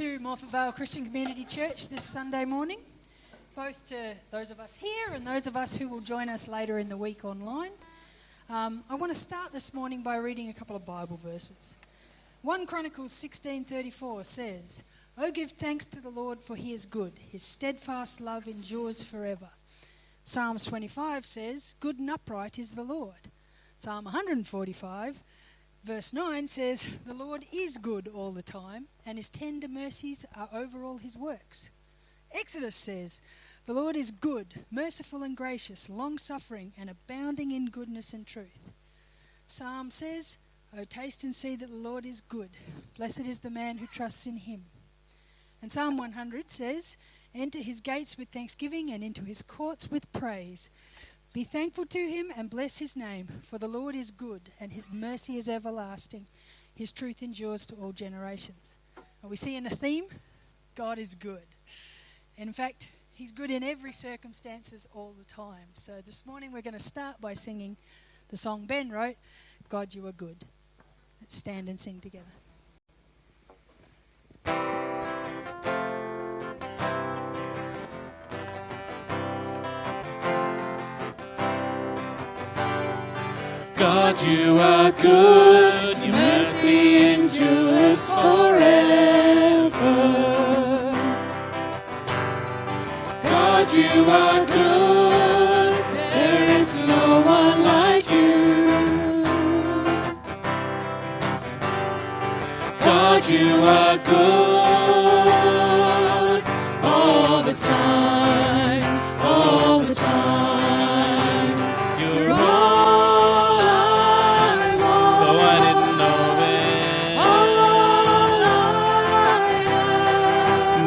to Morphett Christian Community Church this Sunday morning, both to those of us here and those of us who will join us later in the week online. I want to start this morning by reading a couple of Bible verses. 1 Chronicles 16:34 says, "Oh, give thanks to the Lord, for he is good. His steadfast love endures forever." Psalms 25 says, "Good and upright is the Lord." Psalm 145 Verse 9 says, "The Lord is good all the time, and his tender mercies are over all his works." Exodus says, "The Lord is good, merciful and gracious, long-suffering and abounding in goodness and truth." Psalm says, "Oh, taste and see that the Lord is good. Blessed is the man who trusts in him." And Psalm 100 says, "Enter his gates with thanksgiving and into his courts with praise. Be thankful to him and bless his name, for the Lord is good and his mercy is everlasting. His truth endures to all generations." Are we seeing a theme? God is good. In fact, he's good in every circumstances all the time. So this morning we're going to start by singing the song Ben wrote, "God, You Are Good." Let's stand and sing together. God, you are good, your mercy endures forever. God, you are good, there is no one like you. God, you are good all the time, all the time. You're all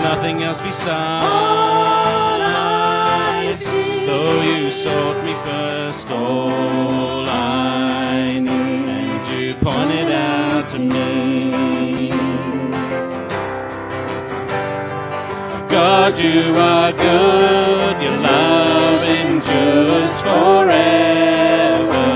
nothing else besides. Though you sought me first, all I need, and you pointed out to me. God, you are good, your love endures forever.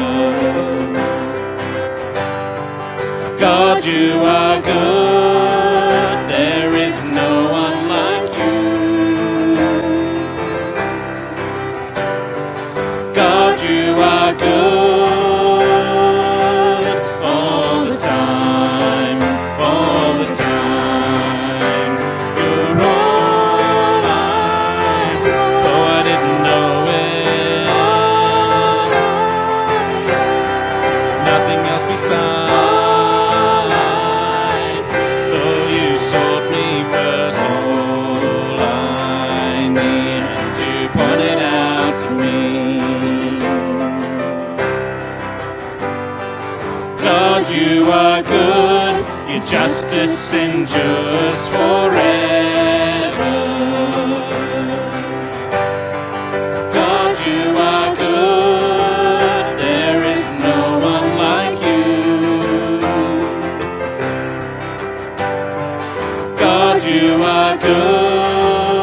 God, you are good, there is no one like you. God, you are good all the time, all the time. You're all I want. Oh, I didn't know it. Nothing else besides. You are good, your justice endures forever. God, you are good, there is no one like you. God, you are good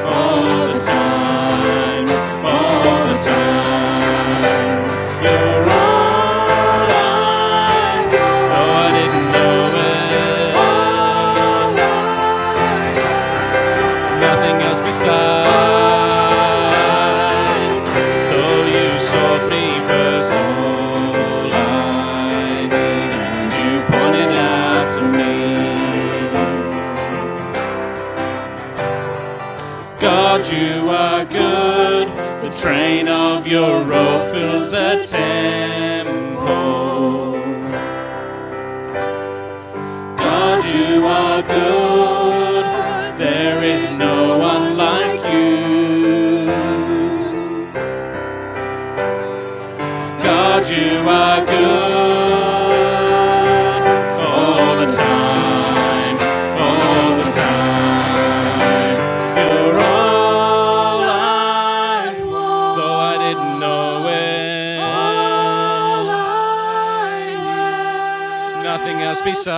all the time, all the time. You're all besides. Though you sought me first, all I need, and you pointed out to me. God, you are good, the train of your robe fills the temple. God, you are good, there is no one like you. God, you are good all the time, all the time. You're all I want, though I didn't know it. All I want, nothing else besides.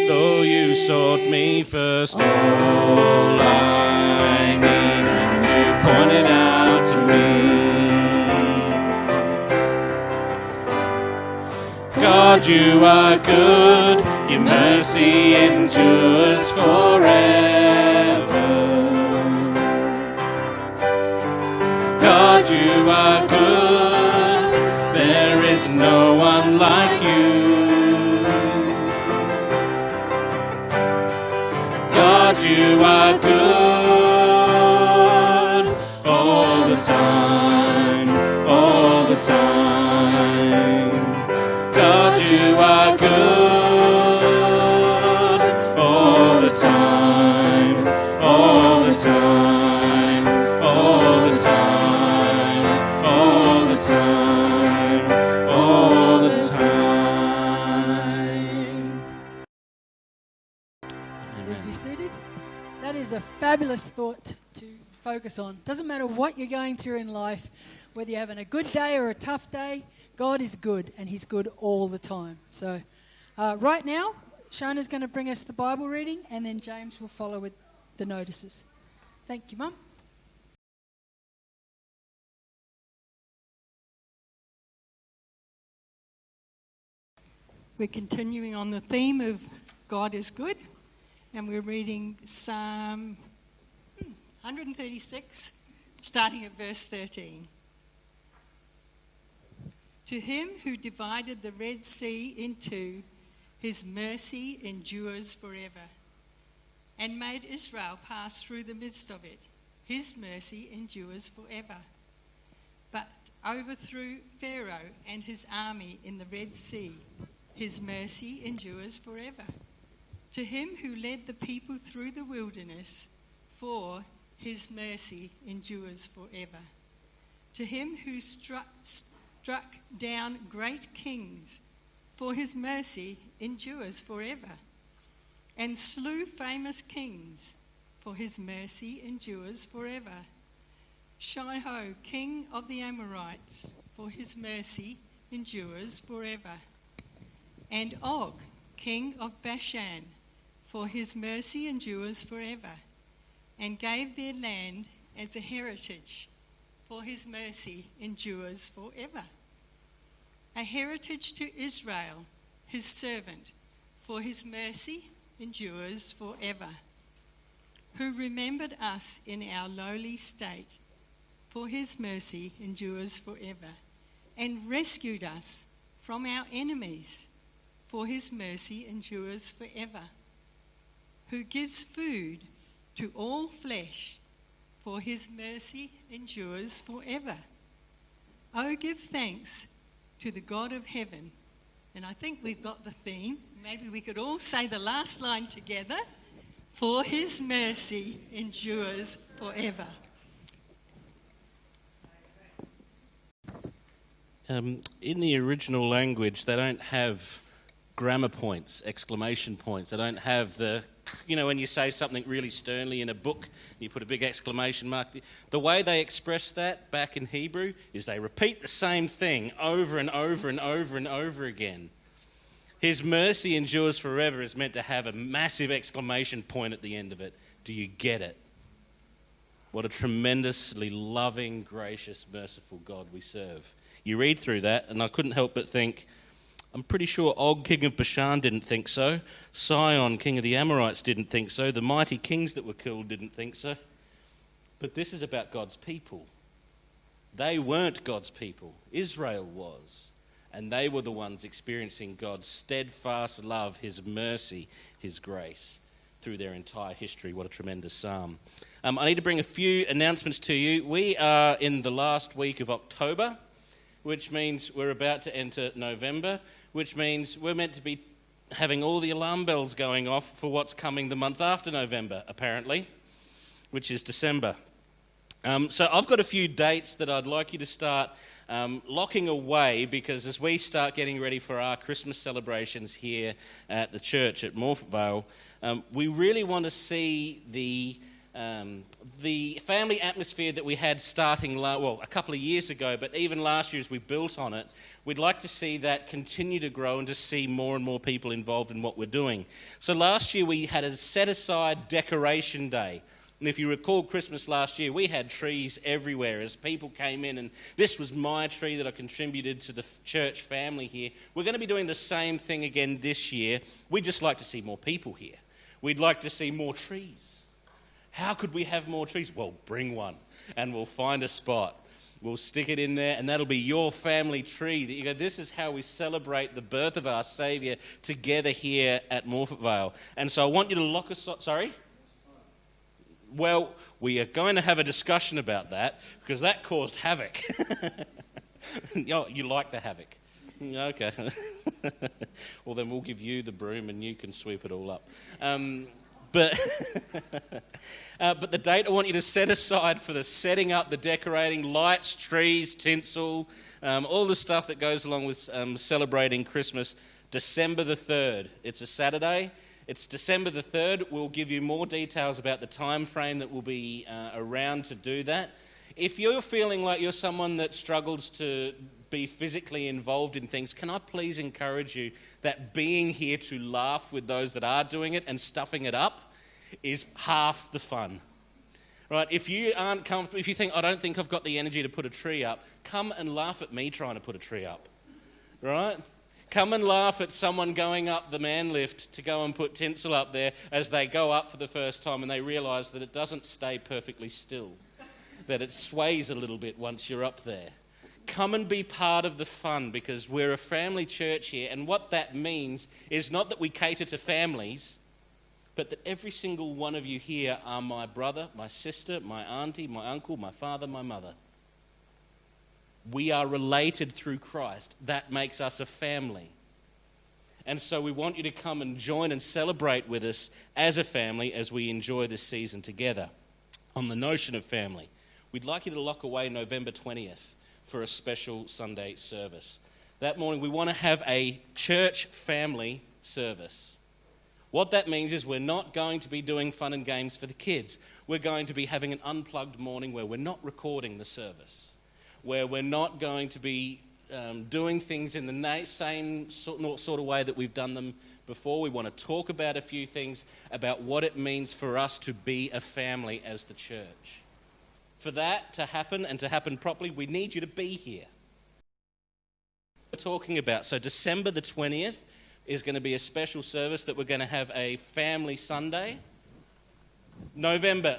Though you sought me first, all I need, and you pointed out to me. God, God, you are good, your mercy endures forever. God, you are good, there is no one like you. God, you are good all the time, all the time. God, you are good all the time, all the time, all the time, all the time, all the time. Please be seated. That is a fabulous thought to focus on. Doesn't matter what you're going through in life, whether you're having a good day or a tough day, God is good, and He's good all the time. So right now, Shona's going to bring us the Bible reading, and then James will follow with the notices. Thank you, Mum. We're continuing on the theme of God is good, and we're reading Psalm 136, starting at verse 13. To him who divided the Red Sea in two, his mercy endures forever, and made Israel pass through the midst of it, his mercy endures forever. But overthrew Pharaoh and his army in the Red Sea, his mercy endures forever. To him who led the people through the wilderness, for his mercy endures forever. To him who struck down great kings, for his mercy endures forever. And slew famous kings, for his mercy endures forever. Shihon, king of the Amorites, for his mercy endures forever. And Og, king of Bashan, for his mercy endures forever. And gave their land as a heritage, for his mercy endures forever. A heritage to Israel, his servant, for his mercy endures forever. Who remembered us in our lowly state, for his mercy endures forever. And rescued us from our enemies, for his mercy endures forever. Who gives food to all flesh, for his mercy endures forever. Oh, give thanks to the God of heaven. And I think we've got the theme. Maybe we could all say the last line together. For his mercy endures forever. In the original language, they don't have grammar points, exclamation points. They don't have the, when you say something really sternly in a book, you put a big exclamation mark. The way they express that back in Hebrew is they repeat the same thing over and over and over and over again. His mercy endures forever is meant to have a massive exclamation point at the end of it. Do you get it? What a tremendously loving, gracious, merciful God we serve. You read through that, and I couldn't help but think, I'm pretty sure Og, king of Bashan, didn't think so. Sihon, king of the Amorites, didn't think so. The mighty kings that were killed didn't think so. But this is about God's people. They weren't God's people. Israel was. And they were the ones experiencing God's steadfast love, his mercy, his grace through their entire history. What a tremendous psalm. I need to bring a few announcements to you. We are in the last week of October, which means we're about to enter November, which means we're meant to be having all the alarm bells going off for what's coming the month after November, apparently, which is December. So I've got a few dates that I'd like you to start locking away, because as we start getting ready for our Christmas celebrations here at the church at Morphett Vale, we really want to see the family atmosphere that we had starting, a couple of years ago, but even last year as we built on it, we'd like to see that continue to grow and to see more and more people involved in what we're doing. So last year we had a set-aside decoration day And if you recall Christmas last year, we had trees everywhere as people came in, and this was my tree that I contributed to the church family here. We're going to be doing the same thing again this year. We'd just like to see more people here. We'd like to see more trees. How could we have more trees? Well, bring one, and we'll find a spot. We'll stick it in there, and that'll be your family tree. That you go, this is how we celebrate the birth of our Saviour together here at Morfett Vale. And so I want you to lock us up. Sorry? Well, we are going to have a discussion about that because that caused havoc. You like the havoc. Okay. Well, then we'll give you the broom and you can sweep it all up. But the date I want you to set aside for the setting up, the decorating, lights, trees, tinsel, all the stuff that goes along with celebrating Christmas, December the 3rd. It's a Saturday. It's December the 3rd. We'll give you more details about the time frame that will be around to do that. If you're feeling like you're someone that struggles to be physically involved in things, can I please encourage you that being here to laugh with those that are doing it and stuffing it up is half the fun. Right? If you aren't comfortable, if you think, I don't think I've got the energy to put a tree up, come and laugh at me trying to put a tree up. Right? Come and laugh at someone going up the man lift to go and put tinsel up there as they go up for the first time and they realise that it doesn't stay perfectly still, that it sways a little bit once you're up there. Come and be part of the fun because we're a family church here, and what that means is not that we cater to families, but that every single one of you here are my brother, my sister, my auntie, my uncle, my father, my mother. We are related through Christ. That makes us a family. And so we want you to come and join and celebrate with us as a family as we enjoy this season together. On the notion of family, we'd like you to lock away November 20th for a special Sunday service. That morning we want to have a church family service. What that means is we're not going to be doing fun and games for the kids. We're going to be having an unplugged morning where we're not recording the service, where we're not going to be doing things in the same sort of way that we've done them before. We want to talk about a few things about what it means for us to be a family as the church. For that to happen and to happen properly, we need you to be here. We're talking about, so December the 20th is going to be a special service that we're going to have a family Sunday. November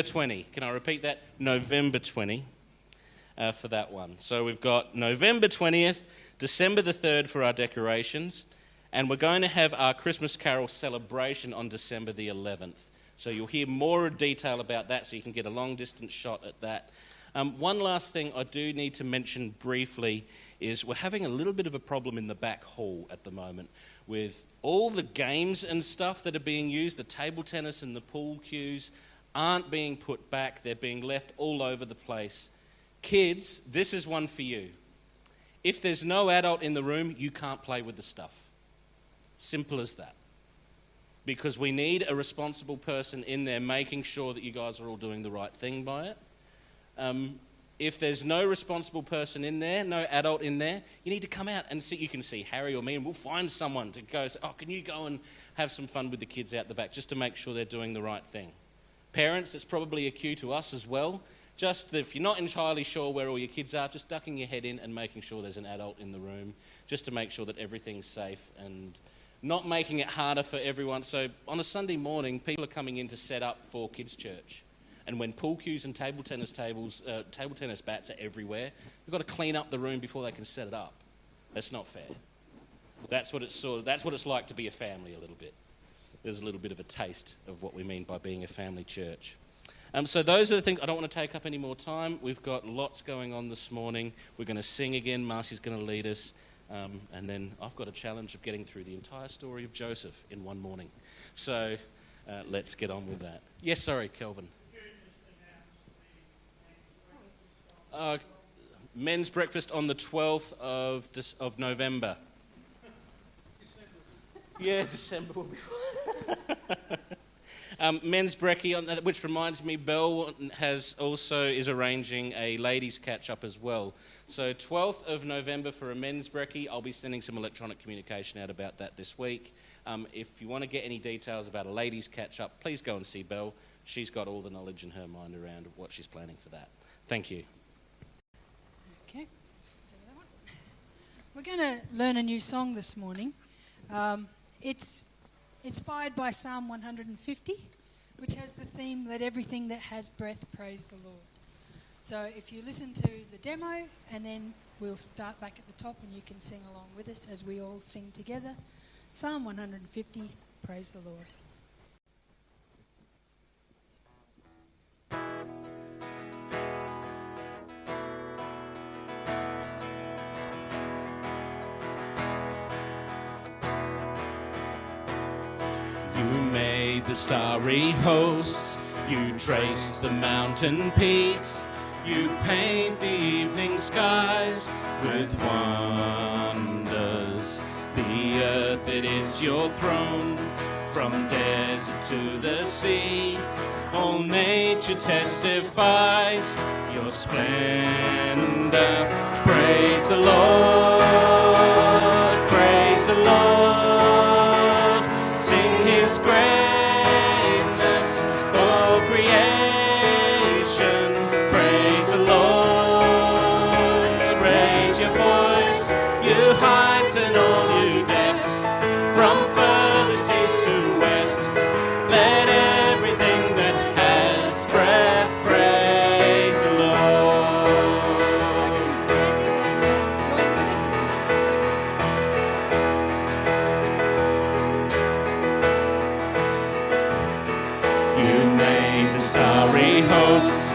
20. Can I repeat that? November 20 for that one. So we've got November 20th, December the 3rd for our decorations, and we're going to have our Christmas Carol celebration on December the 11th. So you'll hear more detail about that so you can get a long-distance shot at that. One last thing I do need to mention briefly is we're having a little bit of a problem in the back hall at the moment with all the games and stuff that are being used, the table tennis and the pool cues aren't being put back, they're being left all over the place. Kids, this is one for you. If there's no adult in the room, you can't play with the stuff. Simple as that. Because we need a responsible person in there making sure that you guys are all doing the right thing by it. If there's no responsible person in there, no adult in there, you need to come out and see. You can see Harry or me, and we'll find someone to go say, can you go and have some fun with the kids out the back, just to make sure they're doing the right thing. Parents, it's probably a cue to us as well. Just if you're not entirely sure where all your kids are, just ducking your head in and making sure there's an adult in the room, just to make sure that everything's safe and not making it harder for everyone. So on a Sunday morning, people are coming in to set up for kids' church. And when pool cues and table tennis bats are everywhere, we've got to clean up the room before they can set it up. That's not fair. That's what it's like to be a family a little bit. There's a little bit of a taste of what we mean by being a family church. So those are the things. I don't want to take up any more time. We've got lots going on this morning. We're going to sing again. Marcia's going to lead us. And then I've got a challenge of getting through the entire story of Joseph in one morning. So let's get on with that. Yes, sorry, Kelvin. Men's breakfast on the 12th of November. Yeah, December will be fine. Men's brekkie, which reminds me, Belle is arranging a ladies' catch-up as well. So 12th of November for a men's brekkie. I'll be sending some electronic communication out about that this week. If you want to get any details about a ladies' catch-up, please go and see Belle. She's got all the knowledge in her mind around what she's planning for that. Thank you. Okay. We're going to learn a new song this morning. It's inspired by Psalm 150, which has the theme, "Let everything that has breath praise the Lord." So if you listen to the demo, and then we'll start back at the top and you can sing along with us as we all sing together. Psalm 150, praise the Lord. You made the starry hosts, you traced the mountain peaks, you paint the evening skies with wonders. The earth, it is your throne, from desert to the sea. All nature testifies your splendor. Praise the Lord, praise the Lord. Sing his greatness, all creation. Praise the Lord, raise your voice, you heights and all you depths, from furthest east to west. Let everything that has breath praise the Lord. You made the starry hosts,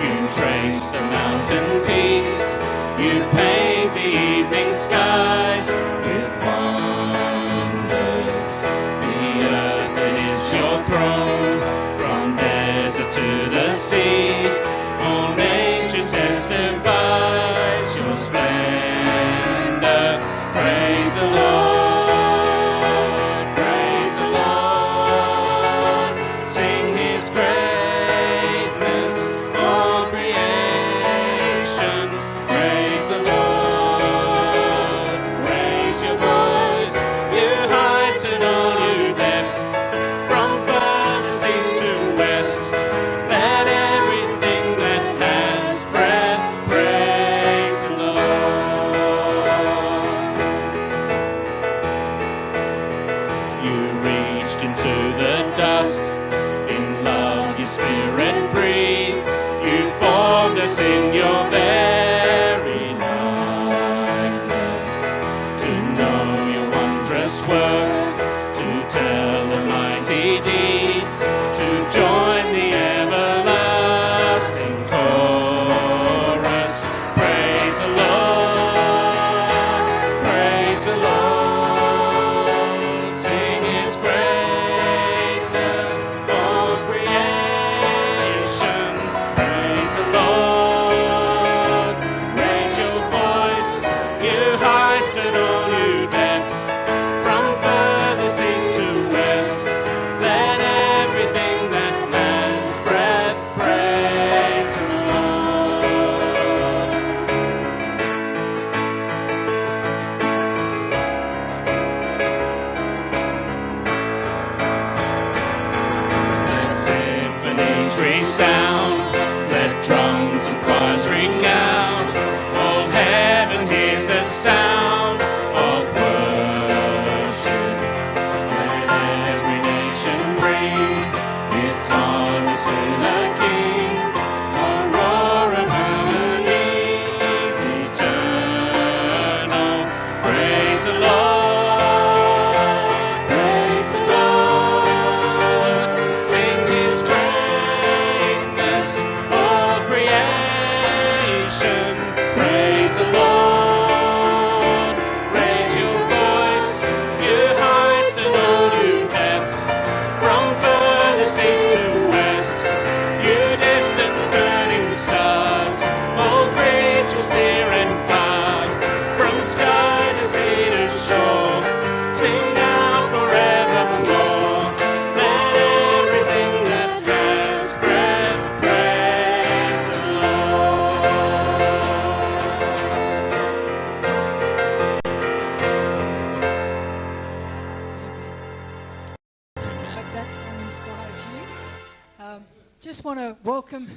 you traced the mountain peaks, you paint the evening skies with wonders. The earth, it is your throne, from desert to the sea. All nature testifies your splendor. Praise the Lord, praise the Lord. Sing his greatness, all creation. Praise the Lord, raise your voice, you heights and all you depths, from furthest east to west. Let everything that has breath praise the Lord. You reached into the dust, in love your spirit breathed. You formed us in your very likeness, to know your wondrous works, to tell the mighty deeds, to join the everlasting chorus. Praise the Lord, praise the Lord. Sing his greatness, all creation. Praise the Lord, raise your voice, you heights and all you depths, from furthest east to west. Let everything that has breath praise the Lord. Let symphonies resound, let drums and choirs ring out. All heaven hears the sound of worship. Let every nation bring its honors to the King. A roar of harmonies eternal. Praise the Lord, praise the Lord. Sing his greatness, all creation. Praise the Lord, raise your voice, you heights and all you depths, from furthest east to west. song inspires you. Just want to welcome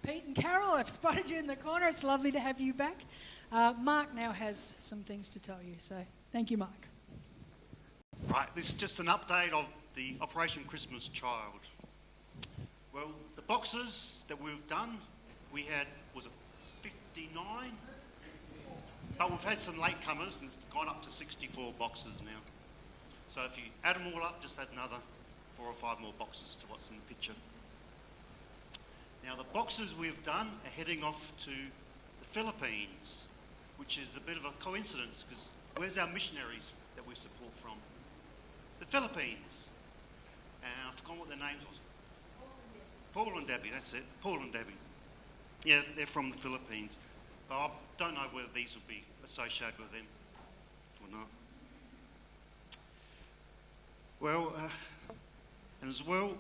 Pete and Carol. I've spotted you in the corner. It's lovely to have you back. Mark now has some things to tell you, so thank you, Mark. Right, this is just an update of the Operation Christmas Child. Well, the boxes that we've done, we had, was it 59? But we've had some latecomers and it's gone up to 64 boxes now. So if you add them all up, just add another 4 or 5 more boxes to what's in the picture. Now the boxes we've done are heading off to the Philippines, which is a bit of a coincidence because where's our missionaries that we support from? The Philippines. And I've forgotten what their names was. Paul and Debbie, that's it. Paul and Debbie. Yeah, they're from the Philippines. But I don't know whether these will be associated with them or not. Well, and as well,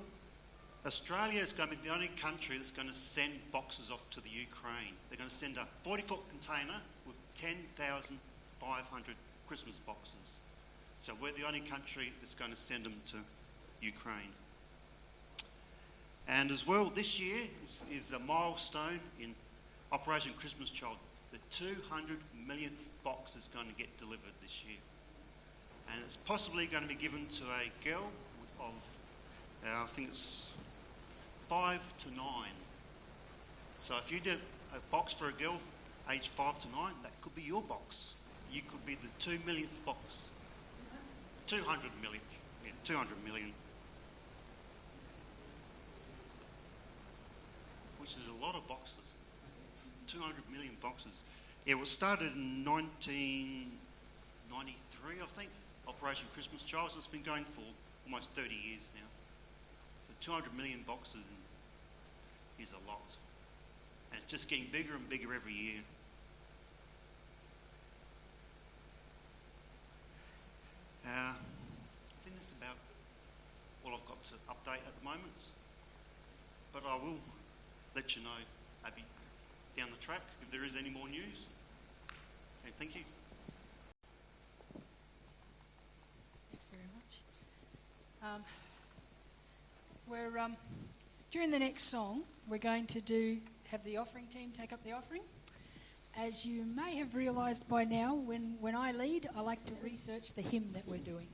Australia is going to be the only country that's going to send boxes off to the Ukraine. They're going to send a 40-foot container with 10,500 Christmas boxes. So we're the only country that's going to send them to Ukraine. And as well, this year is a milestone in Operation Christmas Child. The 200 millionth box is going to get delivered this year. And it's possibly going to be given to a girl of, I think it's 5 to 9. So if you did a box for a girl aged 5 to 9, that could be your box. You could be the 2 millionth box. 200 million. Yeah, 200 million. Which is a lot of boxes. 200 million boxes. It was started in 1993, I think, Operation Christmas Child. So it's been going for almost 30 years now. So 200 million boxes is a lot. And it's just getting bigger and bigger every year. I think that's about all I've got to update at the moment. But I will let you know maybe down the track if there is any more news. And thank you. Thanks very much. During the next song, we're going to have the offering team take up the offering. As you may have realised by now, when I lead, I like to research the hymn that we're doing.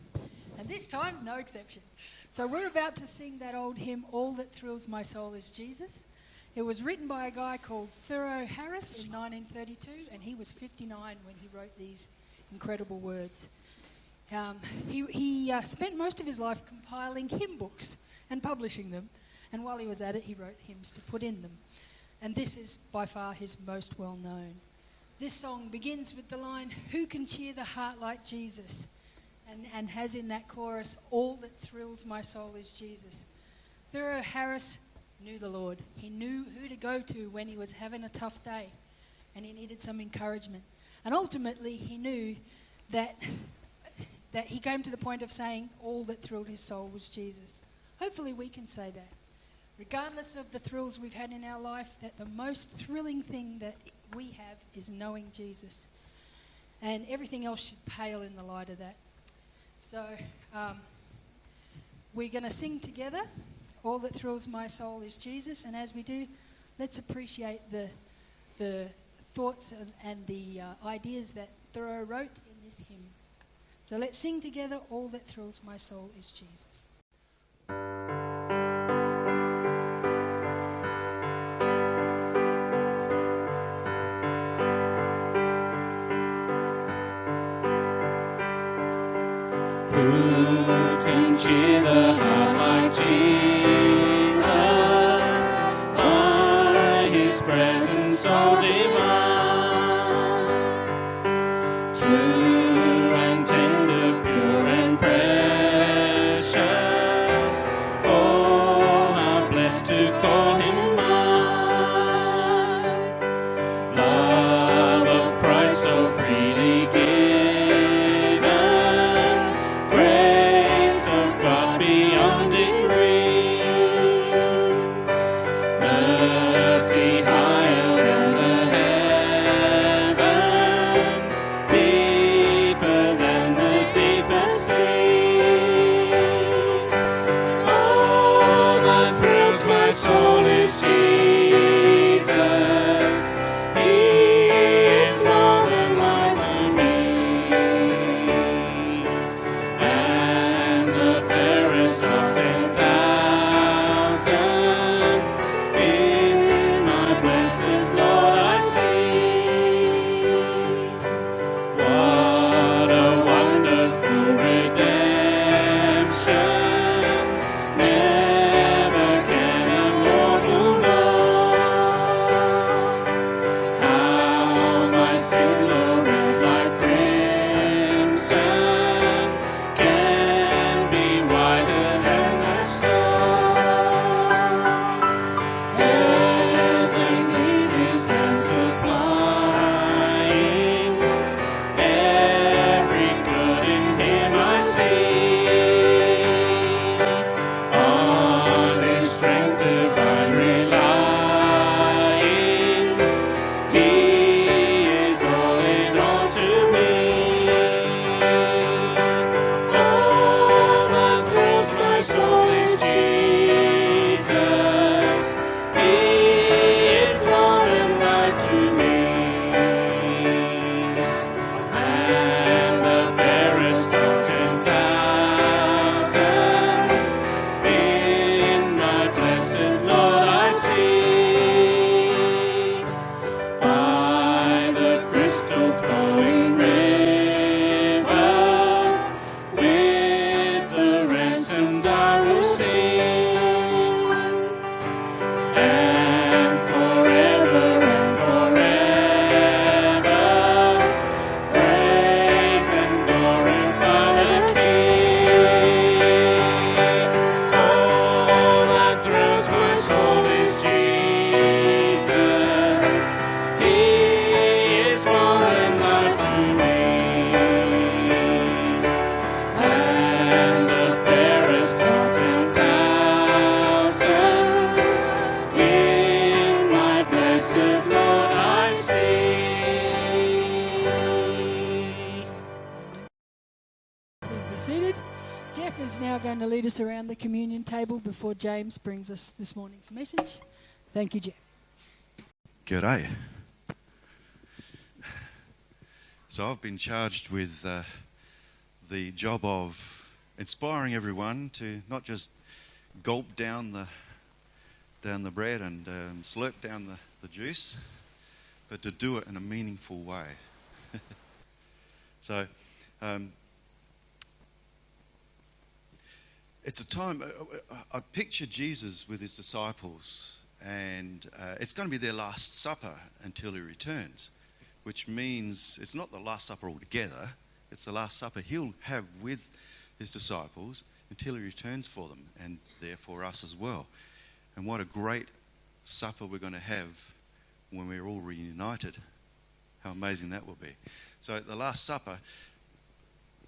And this time, no exception. So we're about to sing that old hymn, All That Thrills My Soul Is Jesus. It was written by a guy called Thoreau Harris in 1932, and he was 59 when he wrote these incredible words. He spent most of his life compiling hymn books and publishing them, and while he was at it, he wrote hymns to put in them. And this is by far his most well-known. This song begins with the line, "Who can cheer the heart like Jesus?" and has in that chorus, "All that thrills my soul is Jesus." Thoreau Harris knew the Lord. He knew who to go to when he was having a tough day and he needed some encouragement. And ultimately, he knew that he came to the point of saying all that thrilled his soul was Jesus. Hopefully we can say that. Regardless of the thrills we've had in our life, that the most thrilling thing that we have is knowing Jesus. And everything else should pale in the light of that. So we're going to sing together, All That Thrills My Soul is Jesus. And as we do, let's appreciate the thoughts and the ideas that Thoreau wrote in this hymn. So let's sing together, All That Thrills My Soul is Jesus. Who can cheer the heart like Jesus? By his presence so divine, true and tender, pure and precious. Oh, how blessed to call him mine. Love of Christ so freely given, grace of God be my soul is Jesus. He is more than life to me, and the fairest of 10,000 in my blessed Lord I see. What a wonderful redemption! Never can a mortal know how my sin, though red like crimson, can be whiter than the snow. Heaven in His hand supplying, every good in Him I see. On His strength divine relying, He is all in all to me. All that thrills my soul is Jesus. He is more than life to me, and the fairest of 10,000 in my blessed Lord I see. By the crystal flowing river, with the ransomed I will sing, and forever praise and glorify the King. All that thrills my soul is Jesus. He is more than life to me, and the fairest of 10,000 in my blessed Lord I see. Please be seated. Geoff is now going to lead us around the communion table before James brings us this morning's message. Thank you, Geoff. G'day. So I've been charged with the job of inspiring everyone to not just gulp down the bread and slurp down the juice, but to do it in a meaningful way. So it's a time, I picture Jesus with his disciples, and it's going to be their last supper until he returns, which means it's not the last supper altogether, it's the last supper he'll have with his disciples until he returns for them, and therefore us as well. And what a great supper we're going to have when we're all reunited. How amazing that will be. So at the Last Supper,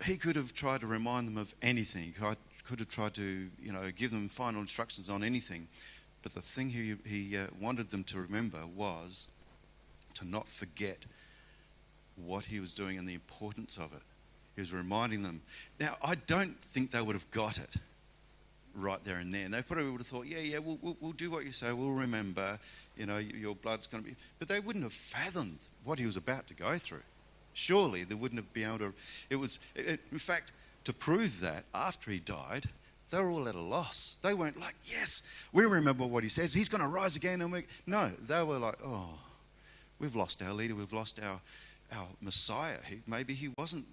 he could have tried to remind them of anything. He could have tried to, give them final instructions on anything. But the thing he wanted them to remember was to not forget what he was doing and the importance of it. He was reminding them. Now, I don't think they would have got it right there and then. They probably would have thought, we'll do what you say, we'll remember, your blood's going to be... But they wouldn't have fathomed what he was about to go through. Surely they wouldn't have been able to... In fact, to prove that, after he died, they were all at a loss. They weren't like, yes, we remember what he says, he's going to rise again. No, they were like, oh, we've lost our leader, we've lost our Messiah. Maybe he wasn't...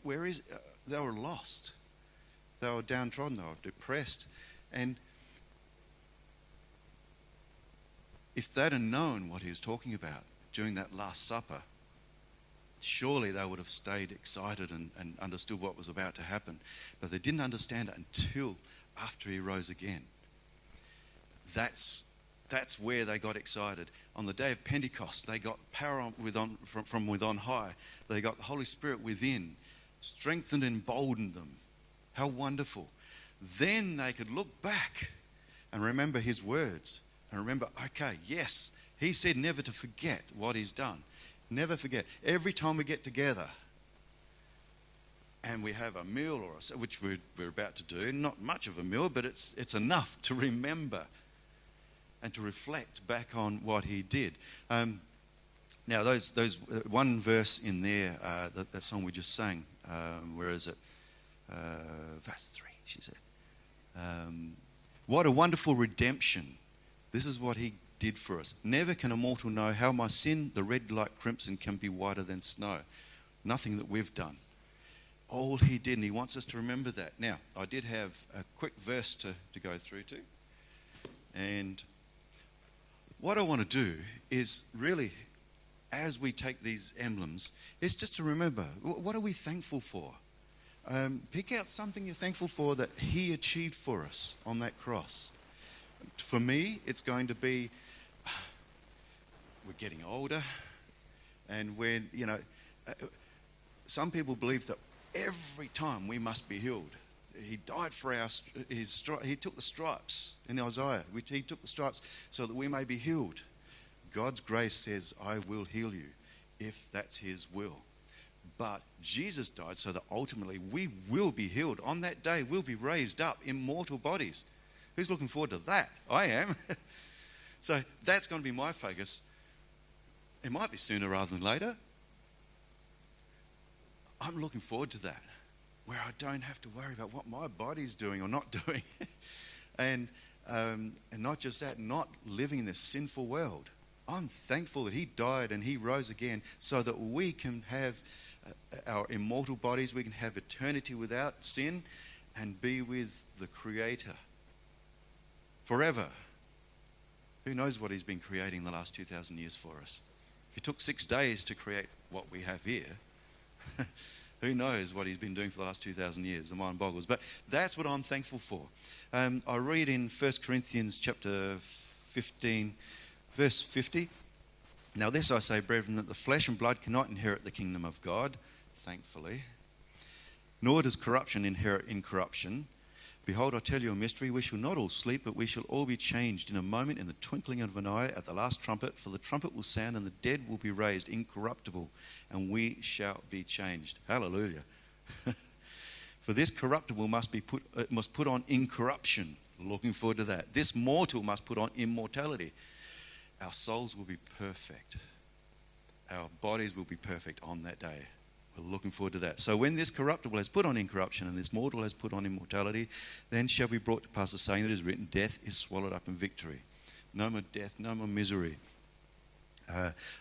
Where is... They were lost. They were downtrodden, they were depressed. And if they'd have known what he was talking about during that Last Supper, surely they would have stayed excited and understood what was about to happen. But they didn't understand it until after he rose again. That's where they got excited. On the day of Pentecost, they got power from within high. They got the Holy Spirit within, strengthened and emboldened them. How wonderful. Then they could look back and remember his words and remember, okay, yes, he said never to forget what he's done. Never forget. Every time we get together and we have a meal, which we're about to do, not much of a meal, but it's enough to remember and to reflect back on what he did. Now, those one verse in there, that song we just sang, where is it? Verse 3, she said. What a wonderful redemption. This is what he did for us. Never can a mortal know how my sin, the red like crimson, can be whiter than snow. Nothing that we've done. All he did, and he wants us to remember that. Now, I did have a quick verse to go through to. And what I want to do is really, as we take these emblems, is just to remember, what are we thankful for? Pick out something you're thankful for that he achieved for us on that cross. For me, it's going to be, we're getting older, and when, some people believe that every time we must be healed. He died for he took the stripes in Isaiah. He took the stripes so that we may be healed. God's grace says, I will heal you if that's his will. But Jesus died so that ultimately we will be healed. On that day, we'll be raised up immortal bodies. Who's looking forward to that? I am. So that's going to be my focus. It might be sooner rather than later. I'm looking forward to that, where I don't have to worry about what my body's doing or not doing. And not just that, not living in this sinful world. I'm thankful that he died and he rose again so that we can have our immortal bodies, we can have eternity without sin and be with the Creator forever. Who knows what he's been creating the last 2,000 years for us? If it took 6 days to create what we have here, who knows what he's been doing for the last 2,000 years? The mind boggles. But that's what I'm thankful for. I read in 1 Corinthians chapter 15, verse 50. Now this I say, brethren, that the flesh and blood cannot inherit the kingdom of God, thankfully. Nor does corruption inherit incorruption. Behold, I tell you a mystery. We shall not all sleep, but we shall all be changed in a moment, in the twinkling of an eye, at the last trumpet. For the trumpet will sound, and the dead will be raised incorruptible, and we shall be changed. Hallelujah. For this corruptible must put on incorruption. Looking forward to that. This mortal must put on immortality. Our souls will be perfect. Our bodies will be perfect on that day. We're looking forward to that. So when this corruptible has put on incorruption and this mortal has put on immortality, then shall be brought to pass the saying that is written, death is swallowed up in victory. No more death, no more misery.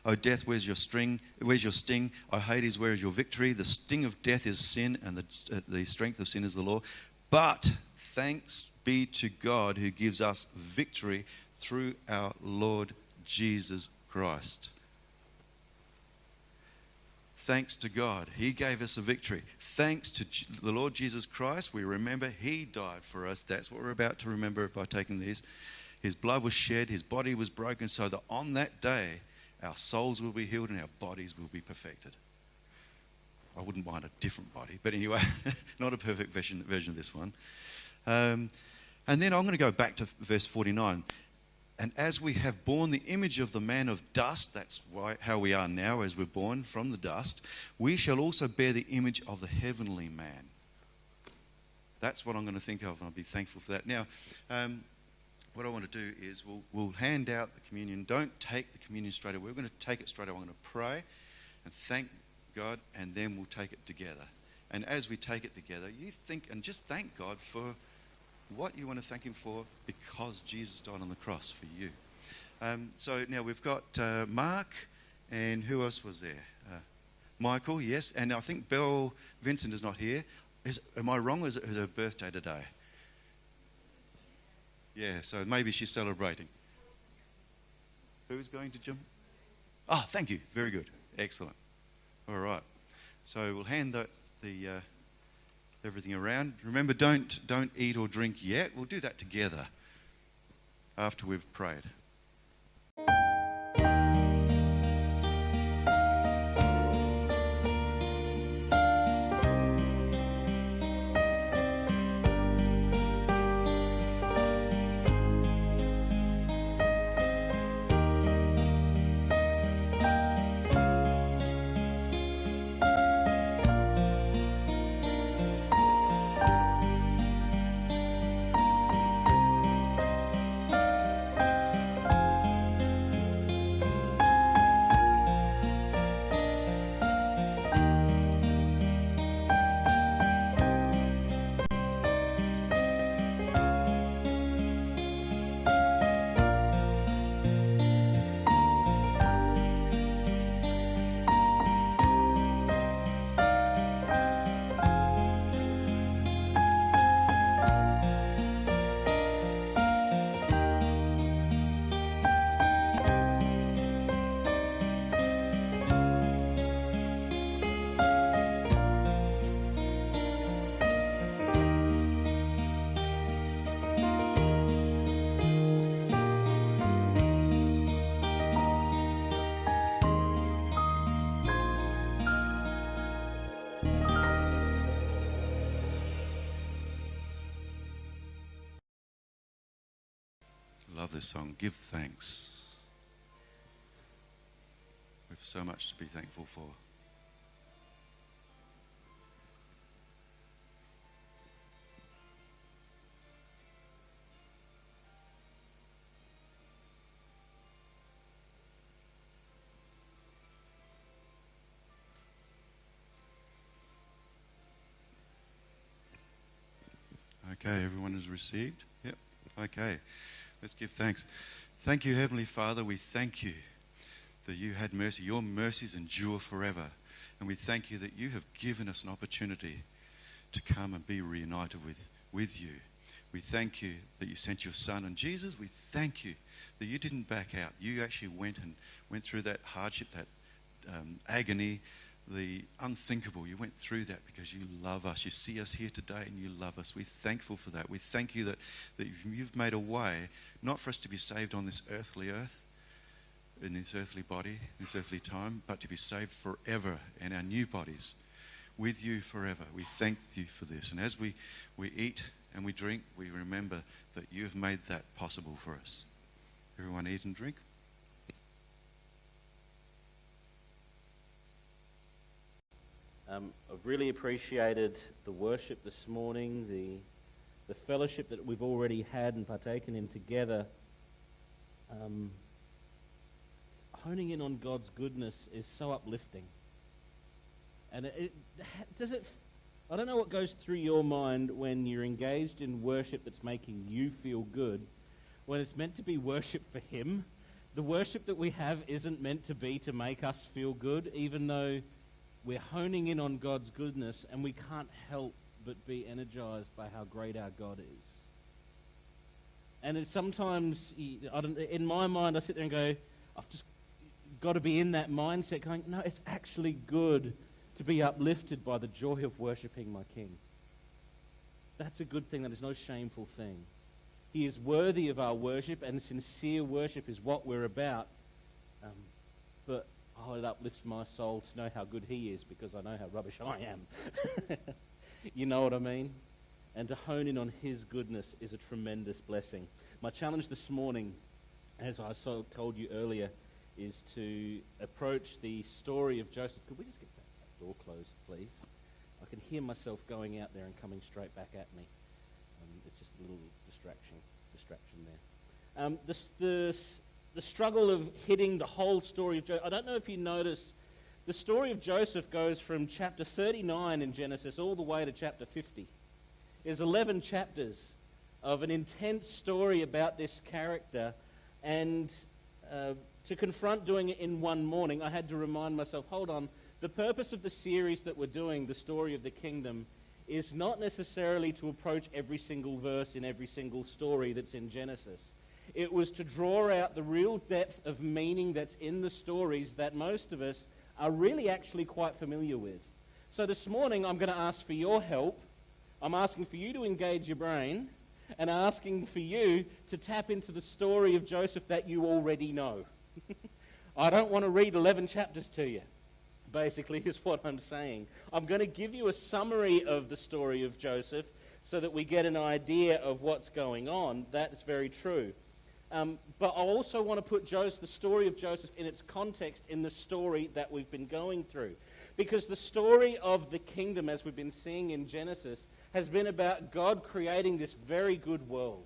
O death, where's your sting? Where's your sting? O Hades, where is your victory? The sting of death is sin, and the strength of sin is the law. But thanks be to God who gives us victory through our Lord Jesus Christ. Thanks to God, he gave us a victory. Thanks to the Lord Jesus Christ, we remember he died for us. That's what we're about to remember by taking these. His blood was shed, his body was broken, so that on that day, our souls will be healed and our bodies will be perfected. I wouldn't mind a different body, but anyway, not a perfect version of this one. And then I'm going to go back to verse 49. And as we have borne the image of the man of dust, that's how we are now as we're born from the dust, we shall also bear the image of the heavenly man. That's what I'm going to think of, and I'll be thankful for that. Now, what I want to do is we'll hand out the communion. Don't take the communion straight away. We're going to take it straight away. I'm going to pray and thank God, and then we'll take it together. And as we take it together, you think and just thank God for what you want to thank him for, because Jesus died on the cross for you. So now we've got Mark, and who else was there? Michael, yes. And I think Belle Vincent is not here. Am I wrong, or is it her birthday today? Yeah, so maybe she's celebrating. Who's going to jump? Oh, thank you. Very good. Excellent. All right. So we'll hand the everything around. Remember, don't eat or drink yet. We'll do that together after we've prayed. I love this song, Give Thanks. We have so much to be thankful for. Okay, everyone has received? Yep. Okay, let's give thanks. Thank you, Heavenly Father. We thank you that you had mercy. Your mercies endure forever. And we thank you that you have given us an opportunity to come and be reunited with you. We thank you that you sent your Son. And Jesus, we thank you that you didn't back out. You actually went through that hardship, that agony, the unthinkable. You went through that because you love us. You see us here today and you love us. We're thankful for that. We thank you that you've made a way, not for us to be saved on this earthly earth, in this earthly body, this earthly time, but to be saved forever in our new bodies, with you forever. We thank you for this. And as we eat and we drink, we remember that you've made that possible for us. Everyone eat and drink. I've really appreciated the worship this morning, the fellowship that we've already had and partaken in together. Honing in on God's goodness is so uplifting. And I don't know what goes through your mind when you're engaged in worship that's making you feel good, when it's meant to be worship for Him. The worship that we have isn't meant to be to make us feel good, even though we're honing in on God's goodness, and we can't help but be energized by how great our God is. And it's sometimes, in my mind, I sit there and go, I've just got to be in that mindset going, no, it's actually good to be uplifted by the joy of worshipping my King. That's a good thing. That is no shameful thing. He is worthy of our worship, and sincere worship is what we're about. But it uplifts my soul to know how good He is, because I know how rubbish I am. You know what I mean? And to hone in on His goodness is a tremendous blessing. My challenge this morning, as I told you earlier, is to approach the story of Joseph. Could we just get that door closed, please? I can hear myself going out there and coming straight back at me. It's just a little distraction there. The struggle of hitting the whole story of Joseph. I don't know if you notice, the story of Joseph goes from chapter 39 in Genesis all the way to chapter 50. There's 11 chapters of an intense story about this character, and to confront doing it in one morning, I had to remind myself, hold on, the purpose of the series that we're doing, the story of the kingdom, is not necessarily to approach every single verse in every single story that's in Genesis. It was to draw out the real depth of meaning that's in the stories that most of us are really actually quite familiar with. So this morning I'm going to ask for your help. I'm asking for you to engage your brain, and asking for you to tap into the story of Joseph that you already know. I don't want to read 11 chapters to you, basically, is what I'm saying. I'm going to give you a summary of the story of Joseph so that we get an idea of what's going on. That's very true. But I also want to put the story of Joseph in its context in the story that we've been going through. Because the story of the kingdom, as we've been seeing in Genesis, has been about God creating this very good world,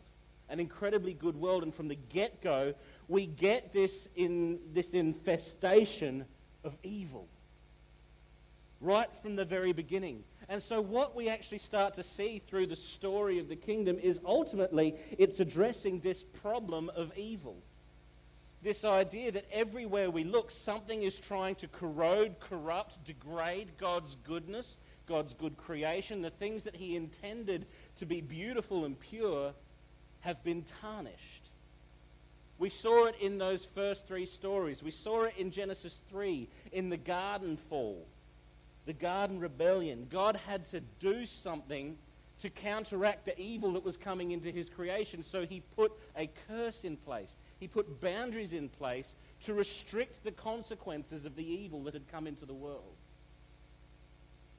an incredibly good world. And from the get-go, we get this infestation of evil right from the very beginning. And so what we actually start to see through the story of the kingdom is ultimately it's addressing this problem of evil. This idea that everywhere we look, something is trying to corrode, corrupt, degrade God's goodness, God's good creation. The things that He intended to be beautiful and pure have been tarnished. We saw it in those first three stories. We saw it in Genesis 3, in the garden fall, the garden rebellion. God had to do something to counteract the evil that was coming into His creation, so He put a curse in place. He put boundaries in place to restrict the consequences of the evil that had come into the world.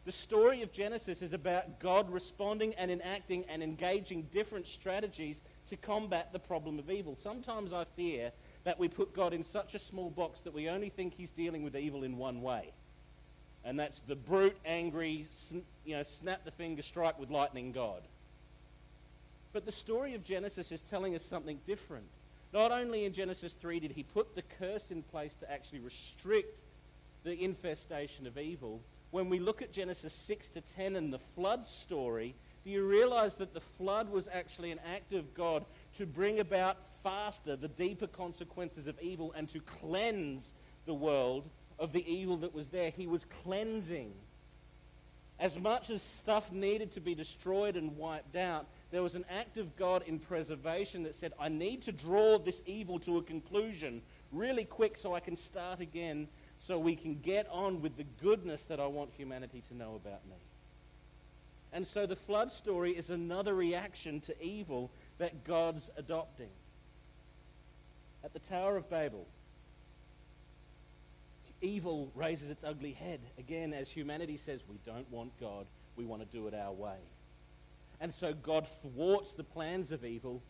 The story of Genesis is about God responding and enacting and engaging different strategies to combat the problem of evil. Sometimes I fear that we put God in such a small box that we only think he's dealing with evil in one way. And that's the brute, angry, snap the finger, strike with lightning God. But the story of Genesis is telling us something different. Not only in Genesis 3 did he put the curse in place to actually restrict the infestation of evil, when we look at Genesis 6 to 10 and the flood story, do you realize that the flood was actually an act of God to bring about faster the deeper consequences of evil and to cleanse the world of the evil that was there? He was cleansing. As much as stuff needed to be destroyed and wiped out, there was an act of God in preservation that said, I need to draw this evil to a conclusion really quick so I can start again, so we can get on with the goodness that I want humanity to know about me. And so the flood story is another reaction to evil that God's adopting. At the Tower of Babel, evil raises its ugly head again as humanity says, we don't want God, we want to do it our way. And so God thwarts the plans of evil,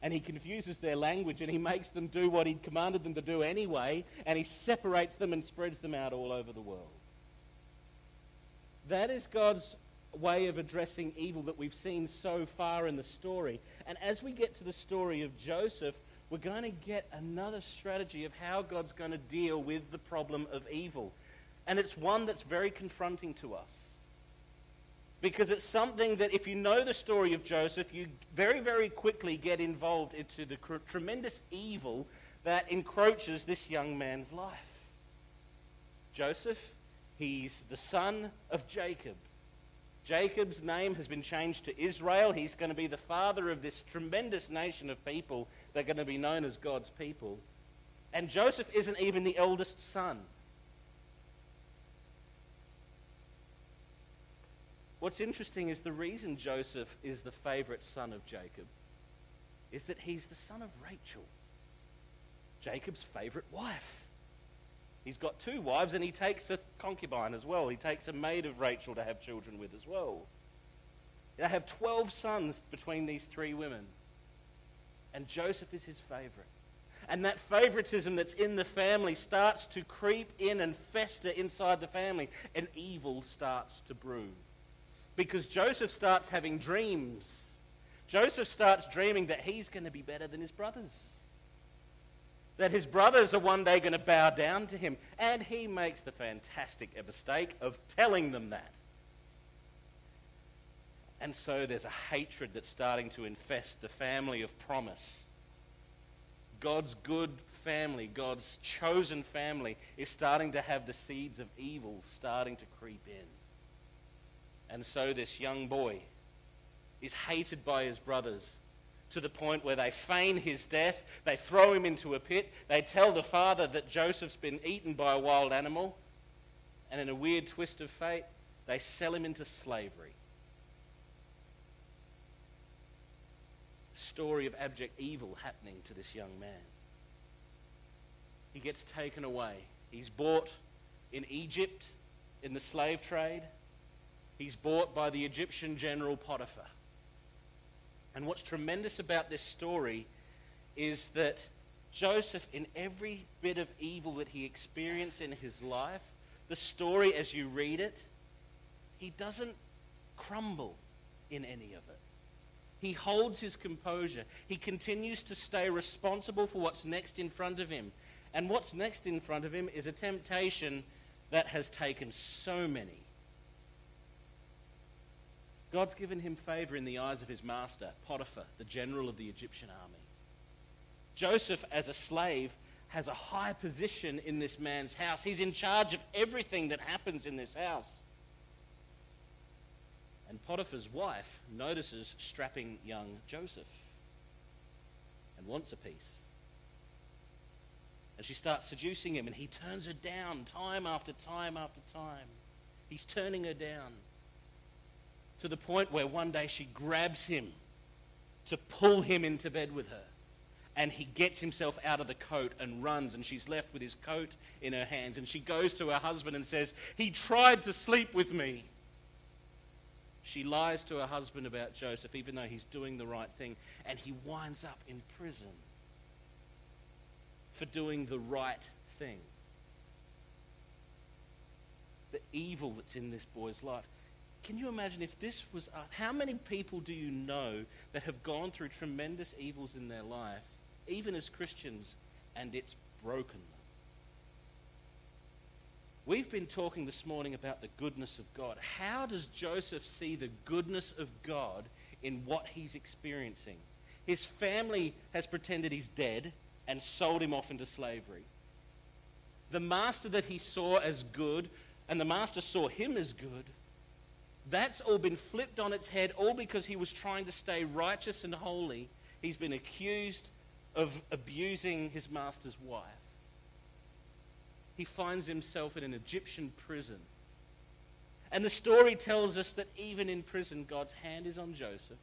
and he confuses their language, and he makes them do what he'd commanded them to do anyway, and he separates them and spreads them out all over the world. That is God's way of addressing evil that we've seen so far in the story. And as we get to the story of Joseph, we're going to get another strategy of how God's going to deal with the problem of evil. And it's one that's very confronting to us. Because it's something that if you know the story of Joseph, you very, very quickly get involved into the tremendous evil that encroaches this young man's life. Joseph, he's the son of Jacob. Jacob's name has been changed to Israel. He's going to be the father of this tremendous nation of people that are going to be known as God's people. And Joseph isn't even the eldest son. What's interesting is the reason Joseph is the favorite son of Jacob is that he's the son of Rachel, Jacob's favorite wife. He's got 2 wives, and he takes a concubine as well. He takes a maid of Rachel to have children with as well. They have 12 sons between these 3 women. And Joseph is his favorite. And that favoritism that's in the family starts to creep in and fester inside the family, and evil starts to brew. Because Joseph starts having dreams. Joseph starts dreaming that he's going to be better than his brothers. That his brothers are one day going to bow down to him. And he makes the fantastic mistake of telling them that. And so there's a hatred that's starting to infest the family of promise. God's good family, God's chosen family, is starting to have the seeds of evil starting to creep in. And so this young boy is hated by his brothers to the point where they feign his death, they throw him into a pit, they tell the father that Joseph's been eaten by a wild animal, and in a weird twist of fate, they sell him into slavery. Story of abject evil happening to this young man. He gets taken away. He's bought in Egypt in the slave trade. He's bought by the Egyptian general Potiphar. And what's tremendous about this story is that Joseph, in every bit of evil that he experienced in his life, the story as you read it, he doesn't crumble in any of it. He holds his composure. He continues to stay responsible for what's next in front of him. And what's next in front of him is a temptation that has taken so many. God's given him favor in the eyes of his master, Potiphar, the general of the Egyptian army. Joseph, as a slave, has a high position in this man's house. He's in charge of everything that happens in this house. And Potiphar's wife notices strapping young Joseph and wants a piece. And she starts seducing him, and he turns her down time after time after time. He's turning her down to the point where one day she grabs him to pull him into bed with her. And he gets himself out of the coat and runs, and she's left with his coat in her hands. And she goes to her husband and says, "He tried to sleep with me." She lies to her husband about Joseph, even though he's doing the right thing, and he winds up in prison for doing the right thing. The evil that's in this boy's life. Can you imagine if this was us? How many people do you know that have gone through tremendous evils in their life, even as Christians, and it's broken them? We've been talking this morning about the goodness of God. How does Joseph see the goodness of God in what he's experiencing? His family has pretended he's dead and sold him off into slavery. The master that he saw as good, and the master saw him as good, that's all been flipped on its head, all because he was trying to stay righteous and holy. He's been accused of abusing his master's wife. He finds himself in an Egyptian prison. And the story tells us that even in prison, God's hand is on Joseph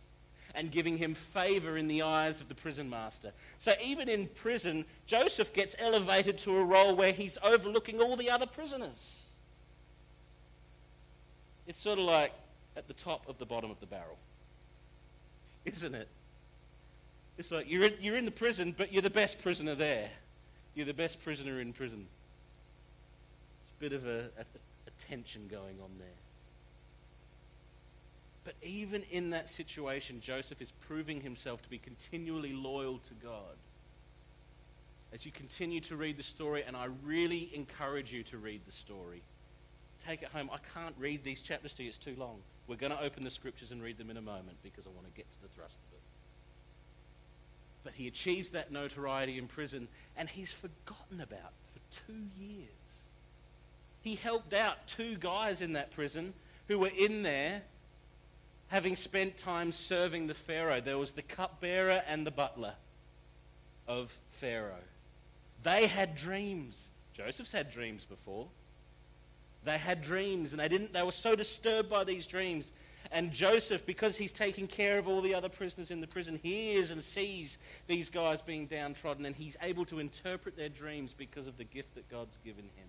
and giving him favor in the eyes of the prison master. So even in prison, Joseph gets elevated to a role where he's overlooking all the other prisoners. It's sort of like at the top of the bottom of the barrel, isn't it? It's like you're in the prison, but you're the best prisoner there. You're the best prisoner in prison. It's a bit of a tension going on there. But even in that situation, Joseph is proving himself to be continually loyal to God. As you continue to read the story, and I really encourage you to read the story. Take it home. I can't read these chapters to you. It's too long. We're going to open the scriptures and read them in a moment because I want to get to the thrust of it. But he achieves that notoriety in prison, and he's forgotten about for 2 years. He helped out 2 guys in that prison who were in there having spent time serving the Pharaoh. There was the cupbearer and the butler of Pharaoh. They had dreams. Joseph's had dreams before. They had dreams, and they were so disturbed by these dreams. And Joseph, because he's taking care of all the other prisoners in the prison, hears and sees these guys being downtrodden, and he's able to interpret their dreams because of the gift that God's given him.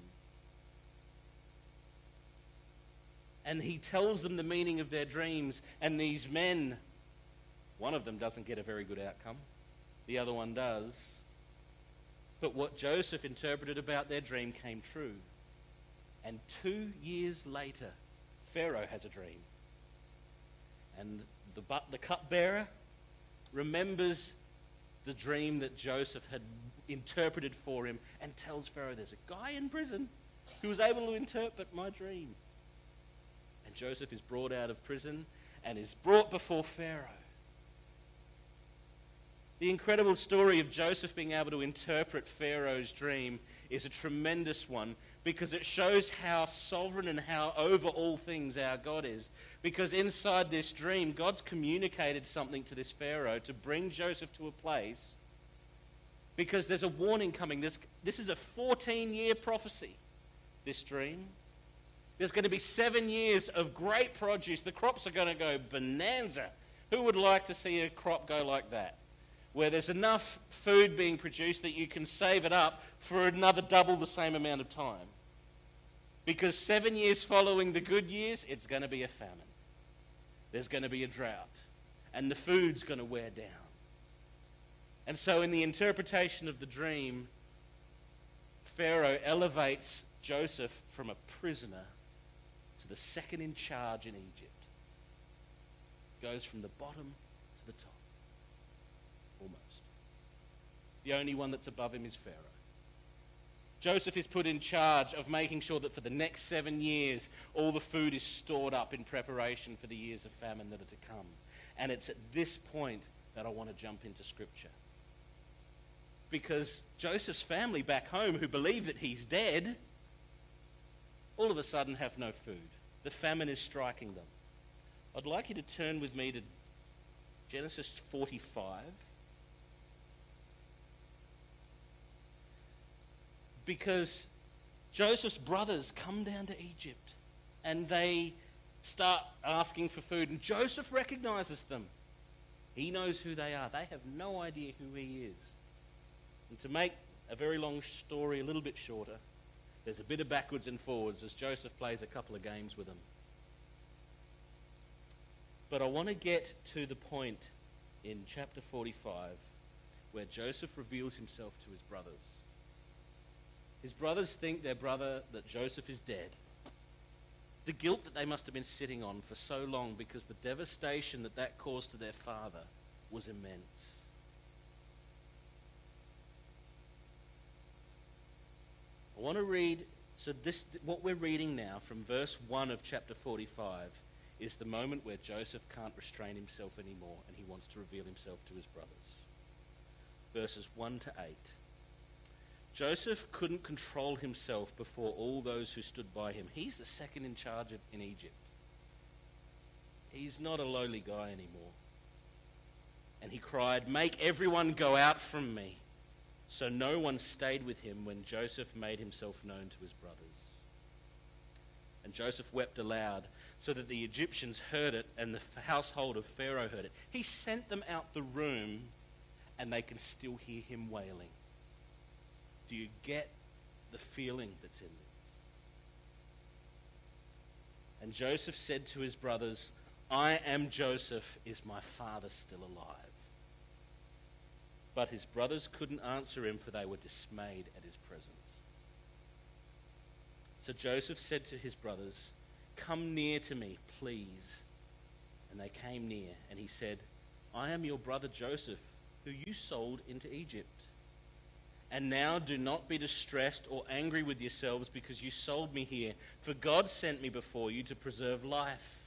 And he tells them the meaning of their dreams, and these men, one of them doesn't get a very good outcome. The other one does. But what Joseph interpreted about their dream came true. And 2 years later, Pharaoh has a dream. And the cupbearer remembers the dream that Joseph had interpreted for him and tells Pharaoh, there's a guy in prison who was able to interpret my dream. And Joseph is brought out of prison and is brought before Pharaoh. The incredible story of Joseph being able to interpret Pharaoh's dream is a tremendous one because it shows how sovereign and how over all things our God is. Because inside this dream, God's communicated something to this Pharaoh to bring Joseph to a place because there's a warning coming. This is a 14-year prophecy, this dream. There's going to be 7 years of great produce. The crops are going to go bonanza. Who would like to see a crop go like that? Where there's enough food being produced that you can save it up for another double the same amount of time. Because 7 years following the good years, it's going to be a famine. There's going to be a drought. And the food's going to wear down. And so in the interpretation of the dream, Pharaoh elevates Joseph from a prisoner to the second in charge in Egypt. Goes from the bottom to the top. Almost. The only one that's above him is Pharaoh. Joseph is put in charge of making sure that for the next 7 years, all the food is stored up in preparation for the years of famine that are to come. And it's at this point that I want to jump into Scripture. Because Joseph's family back home, who believe that he's dead, all of a sudden have no food. The famine is striking them. I'd like you to turn with me to Genesis 45. Because Joseph's brothers come down to Egypt and they start asking for food. And Joseph recognizes them. He knows who they are. They have no idea who he is. And to make a very long story a little bit shorter, there's a bit of backwards and forwards as Joseph plays a couple of games with them. But I want to get to the point in chapter 45 where Joseph reveals himself to his brothers. His brothers think that Joseph is dead. The guilt that they must have been sitting on for so long because the devastation that caused to their father was immense. I want to read, what we're reading now from verse 1 of chapter 45 is the moment where Joseph can't restrain himself anymore and he wants to reveal himself to his brothers. Verses 1 to 8. Joseph couldn't control himself before all those who stood by him. He's the second in charge in Egypt. He's not a lowly guy anymore. And he cried, "Make everyone go out from me." So no one stayed with him when Joseph made himself known to his brothers. And Joseph wept aloud, so that the Egyptians heard it and the household of Pharaoh heard it. He sent them out the room, and they can still hear him wailing. Do you get the feeling that's in this? And Joseph said to his brothers, "I am Joseph. Is my father still alive?" But his brothers couldn't answer him, for they were dismayed at his presence. So Joseph said to his brothers, "Come near to me, please." And they came near, and he said, "I am your brother Joseph, who you sold into Egypt. And now do not be distressed or angry with yourselves because you sold me here, for God sent me before you to preserve life.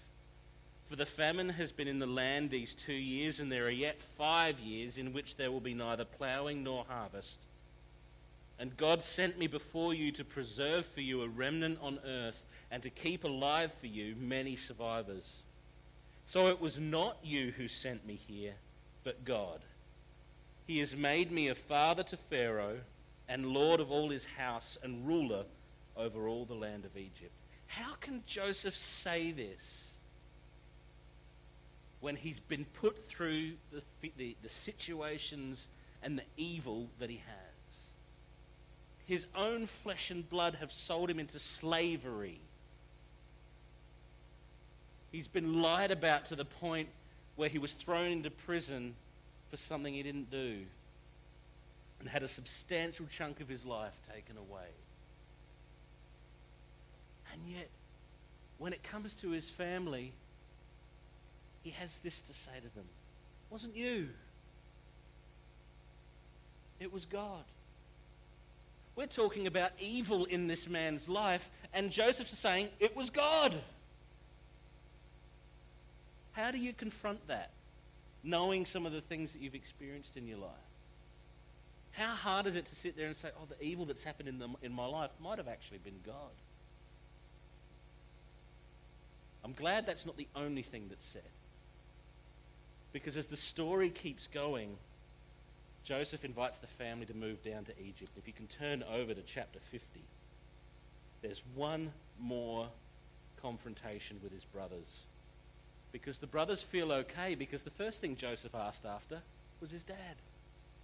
For the famine has been in the land these 2 years, and there are yet 5 years in which there will be neither plowing nor harvest. And God sent me before you to preserve for you a remnant on earth, and to keep alive for you many survivors. So it was not you who sent me here, but God. He has made me a father to Pharaoh, and lord of all his house, and ruler over all the land of Egypt." How can Joseph say this when he's been put through the situations and the evil that he has? His own flesh and blood have sold him into slavery. He's been lied about to the point where he was thrown into prison for something he didn't do, and had a substantial chunk of his life taken away. And yet, when it comes to his family, he has this to say to them: "It wasn't you. It was God." We're talking about evil in this man's life, and Joseph's saying, "It was God." How do you confront that, knowing some of the things that you've experienced in your life? How hard is it to sit there and say, "Oh, the evil that's happened in my life might have actually been God"? I'm glad that's not the only thing that's said. Because as the story keeps going, Joseph invites the family to move down to Egypt. If you can turn over to chapter 50, there's one more confrontation with his brothers. Because the brothers feel okay, because the first thing Joseph asked after was his dad.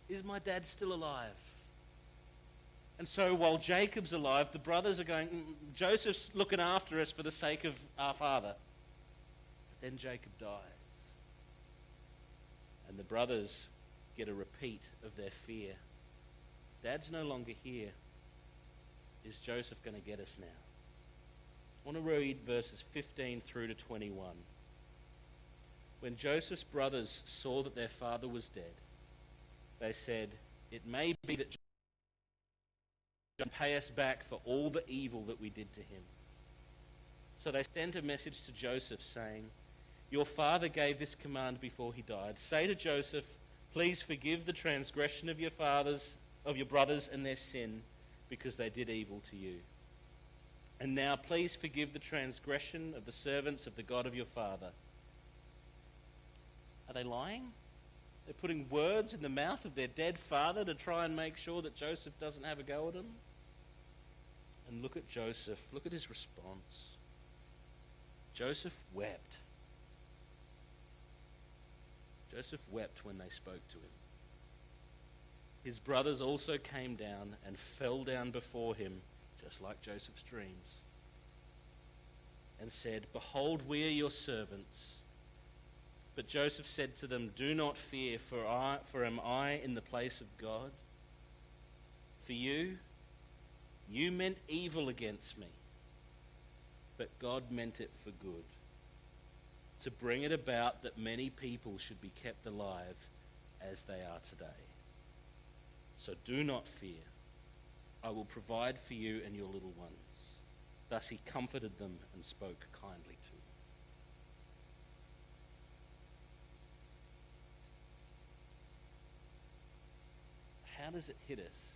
Is my dad still alive? And so while Jacob's alive, the brothers are going, Joseph's looking after us for the sake of our father. But then Jacob dies. And the brothers get a repeat of their fear. Dad's no longer here. Is Joseph going to get us now? I want to read verses 15 through to 21. When Joseph's brothers saw that their father was dead, they said, "It may be that Joseph will pay us back for all the evil that we did to him." So they sent a message to Joseph saying, "Your father gave this command before he died. Say to Joseph, please forgive the transgression of your brothers and their sin, because they did evil to you. And now please forgive the transgression of the servants of the God of your father." Are they lying? They're putting words in the mouth of their dead father to try and make sure that Joseph doesn't have a go at them? And look at Joseph. Look at his response. Joseph wept. Joseph wept when they spoke to him. His brothers also came down and fell down before him, just like Joseph's dreams, and said, "Behold, we are your servants. But Joseph said to them, "Do not fear, for am I in the place of God? For you meant evil against me, but God meant it for good, to bring it about that many people should be kept alive as they are today. So do not fear. I will provide for you and your little ones." Thus he comforted them and spoke kindly to them. How does it hit us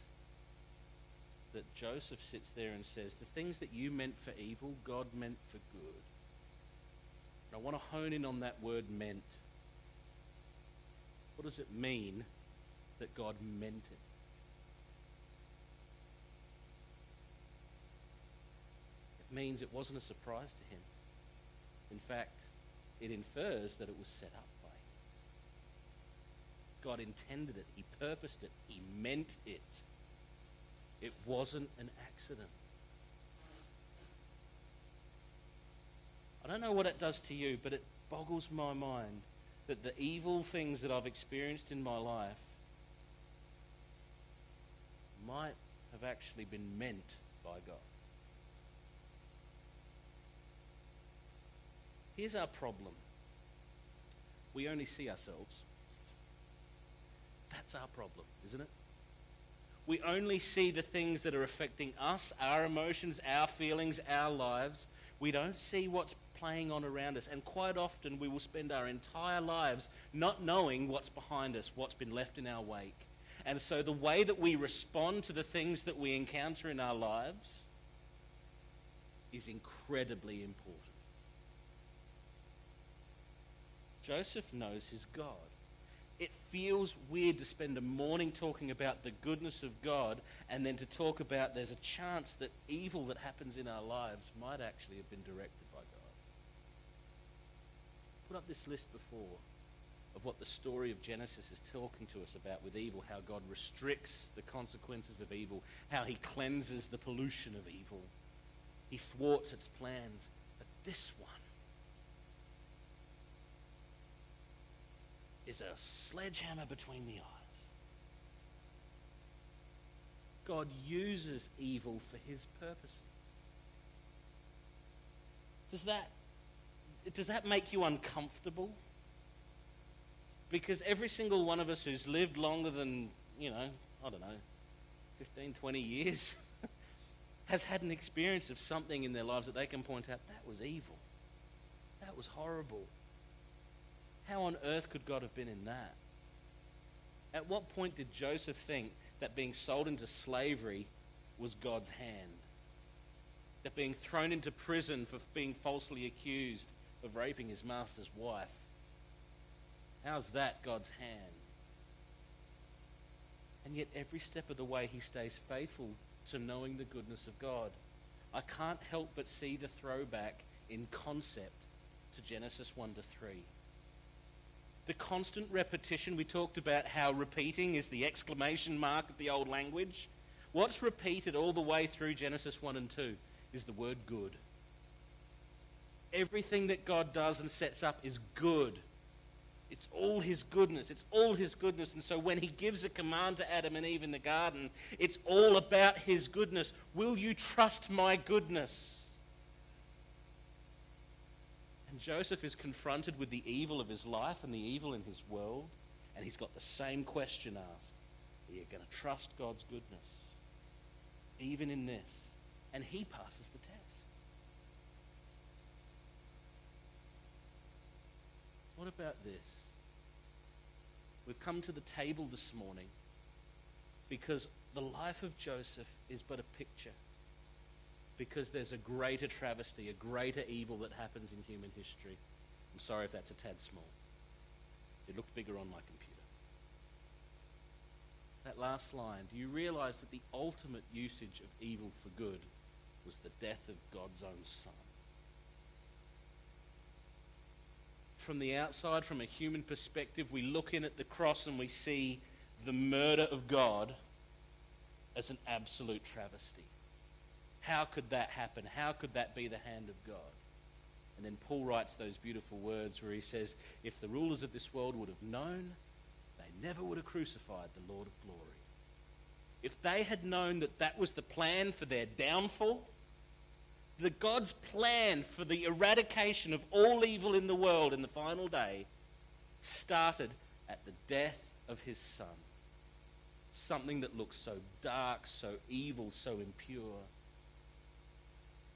that Joseph sits there and says, the things that you meant for evil, God meant for good? And I want to hone in on that word meant. What does it mean that God meant it? It means it wasn't a surprise to him. In fact, it infers that it was set up by him. God intended it. He purposed it. He meant it. It wasn't an accident. I don't know what it does to you, but it boggles my mind that the evil things that I've experienced in my life might have actually been meant by God. Here's our problem. We only see ourselves. That's our problem, isn't it? We only see the things that are affecting us, our emotions, our feelings, our lives. We don't see what's playing on around us. And quite often we will spend our entire lives not knowing what's behind us, what's been left in our wake. And so the way that we respond to the things that we encounter in our lives is incredibly important. Joseph knows his God. It feels weird to spend a morning talking about the goodness of God and then to talk about there's a chance that evil that happens in our lives might actually have been directed by God. Put up this list before of what the story of Genesis is talking to us about with evil, how God restricts the consequences of evil, how he cleanses the pollution of evil. He thwarts its plans. But this one is a sledgehammer between the eyes. God uses evil for his purposes. Does that make you uncomfortable? Because every single one of us who's lived longer than, 15, 20 years has had an experience of something in their lives that they can point out, that was evil. That was horrible. How on earth could God have been in that? At what point did Joseph think that being sold into slavery was God's hand? That being thrown into prison for being falsely accused of raping his master's wife? How's that God's hand? And yet every step of the way he stays faithful to knowing the goodness of God. I can't help but see the throwback in concept to Genesis 1 to 3. The constant repetition, we talked about how repeating is the exclamation mark of the old language. What's repeated all the way through Genesis 1 and 2 is the word good. Everything that God does and sets up is good. It's all his goodness. It's all his goodness. And so when he gives a command to Adam and Eve in the garden, it's all about his goodness. Will you trust my goodness? And Joseph is confronted with the evil of his life and the evil in his world, and he's got the same question asked. Are you going to trust God's goodness? Even in this. And he passes the test. What about this? We've come to the table this morning because the life of Joseph is but a picture. Because there's a greater travesty, a greater evil that happens in human history. I'm sorry if that's a tad small. It looked bigger on my computer. That last line, do you realize that the ultimate usage of evil for good was the death of God's own son? From the outside, from a human perspective, we look in at the cross and we see the murder of God as an absolute travesty. How could that happen? How could that be the hand of God? And then Paul writes those beautiful words where he says, if the rulers of this world would have known, they never would have crucified the Lord of glory. If they had known that that was the plan for their downfall, that God's plan for the eradication of all evil in the world in the final day started at the death of his son. Something that looks so dark, so evil, so impure,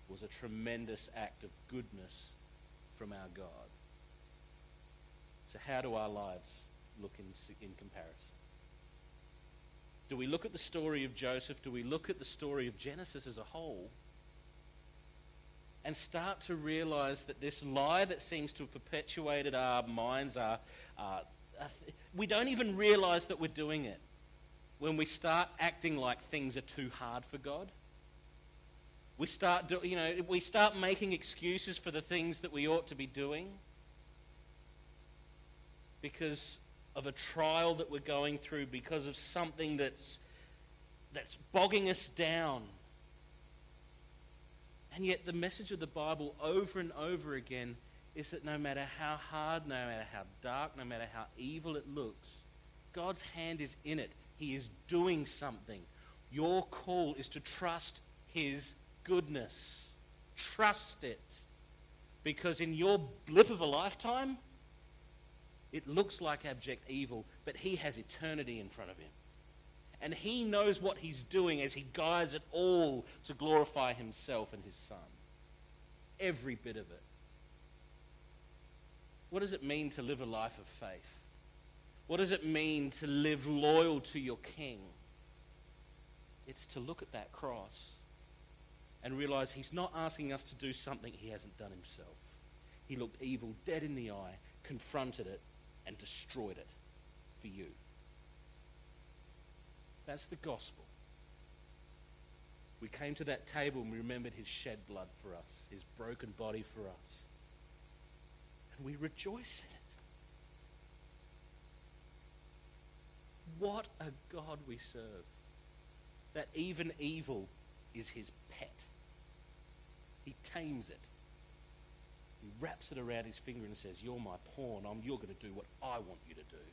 was a tremendous act of goodness from our God. So how do our lives look in comparison? Do we look at the story of Joseph? Do we look at the story of Genesis as a whole and start to realize that this lie that seems to have perpetuated our minds, we don't even realize that we're doing it when we start acting like things are too hard for God? We start making excuses for the things that we ought to be doing because of a trial that we're going through, because of something that's bogging us down. And yet the message of the Bible over and over again is that no matter how hard, no matter how dark, no matter how evil it looks, God's hand is in it. He is doing something. Your call is to trust his goodness. Trust it. Because in your blip of a lifetime, it looks like abject evil, but he has eternity in front of him. And he knows what he's doing as he guides it all to glorify himself and his son. Every bit of it. What does it mean to live a life of faith? What does it mean to live loyal to your king? It's to look at that cross and realize he's not asking us to do something he hasn't done himself. He looked evil dead in the eye, confronted it, and destroyed it for you. That's the gospel. We came to that table and we remembered his shed blood for us, his broken body for us. And we rejoice in it. What a God we serve. That even evil is his pet. He tames it. He wraps it around his finger and says, you're my pawn. You're going to do what I want you to do.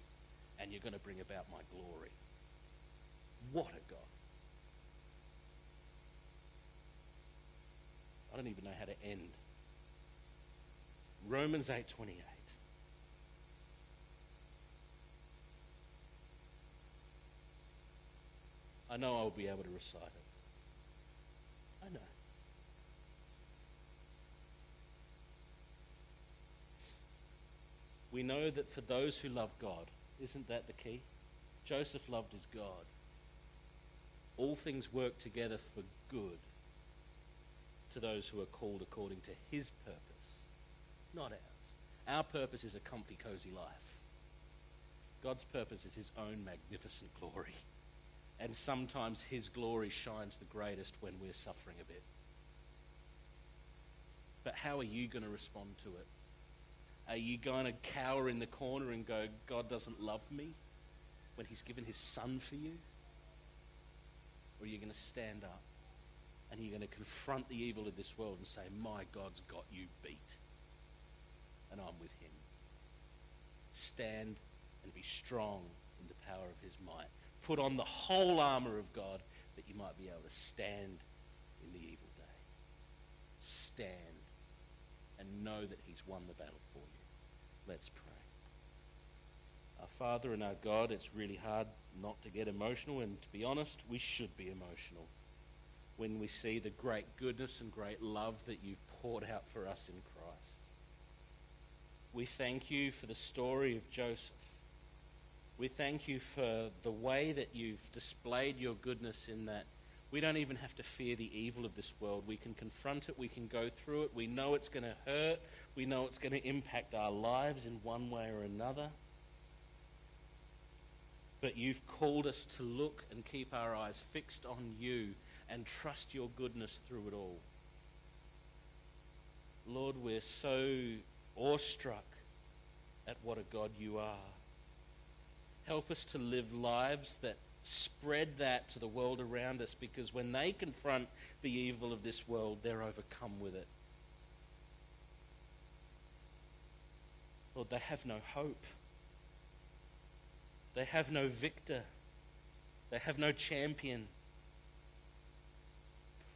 And you're going to bring about my glory. What a God. I don't even know how to end. Romans 8:28. I know I'll be able to recite it. I know. We know that for those who love God, isn't that the key? Joseph loved his God. All things work together for good to those who are called according to his purpose, not ours. Our purpose is a comfy, cozy life. God's purpose is his own magnificent glory. And sometimes his glory shines the greatest when we're suffering a bit. But how are you going to respond to it? Are you going to cower in the corner and go, God doesn't love me, when he's given his son for you? Or are you going to stand up and you're going to confront the evil of this world and say, my God's got you beat and I'm with him? Stand and be strong in the power of his might. Put on the whole armor of God that you might be able to stand in the evil day. Stand and know that he's won the battle for you. Let's pray. Our Father and our God, it's really hard not to get emotional, and to be honest, we should be emotional when we see the great goodness and great love that you've poured out for us in Christ. We thank you for the story of Joseph. We thank you for the way that you've displayed your goodness in that we don't even have to fear the evil of this world. We can confront it. We can go through it. We know it's going to hurt. We know it's going to impact our lives in one way or another. But you've called us to look and keep our eyes fixed on you and trust your goodness through it all. Lord, we're so awestruck at what a God you are. Help us to live lives that spread that to the world around us, because when they confront the evil of this world, they're overcome with it. Lord, they have no hope. They have no victor. They have no champion.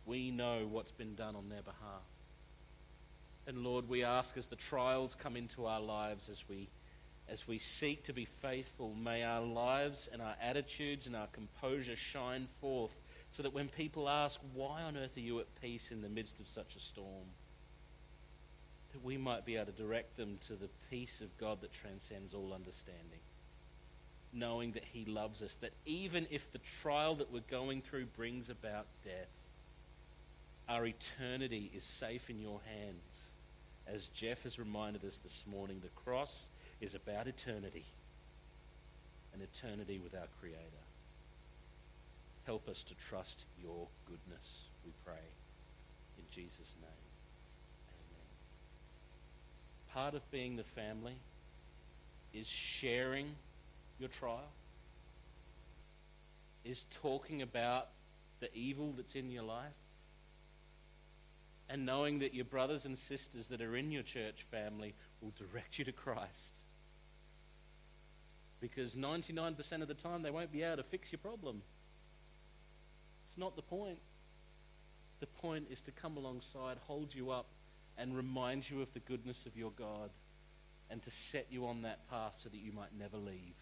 We know what's been done on their behalf. And Lord, we ask as the trials come into our lives, as we seek to be faithful, may our lives and our attitudes and our composure shine forth so that when people ask, why on earth are you at peace in the midst of such a storm? That we might be able to direct them to the peace of God that transcends all understanding. Knowing that he loves us, that even if the trial that we're going through brings about death, our eternity is safe in your hands. As Geoff has reminded us this morning, the cross is about eternity, an eternity with our Creator. Help us to trust your goodness, we pray. In Jesus' name, amen. Part of being the family is sharing your trial, is talking about the evil that's in your life, and knowing that your brothers and sisters that are in your church family will direct you to Christ. Because 99% of the time they won't be able to fix your problem. It's not the point. The point is to come alongside, hold you up, and remind you of the goodness of your God, and to set you on that path so that you might never leave.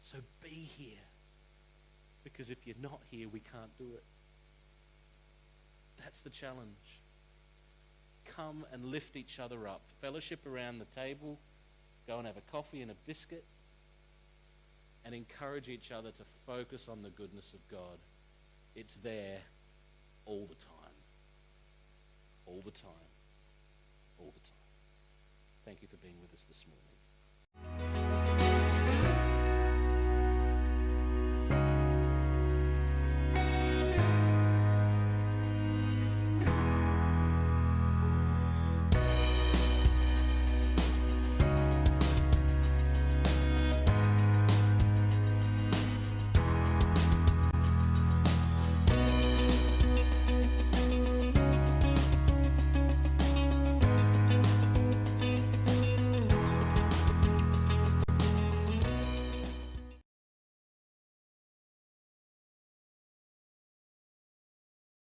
So be here. Because if you're not here, we can't do it. That's the challenge. Come and lift each other up. Fellowship around the table. Go and have a coffee and a biscuit. And encourage each other to focus on the goodness of God. It's there all the time. All the time. All the time. Thank you for being with us this morning.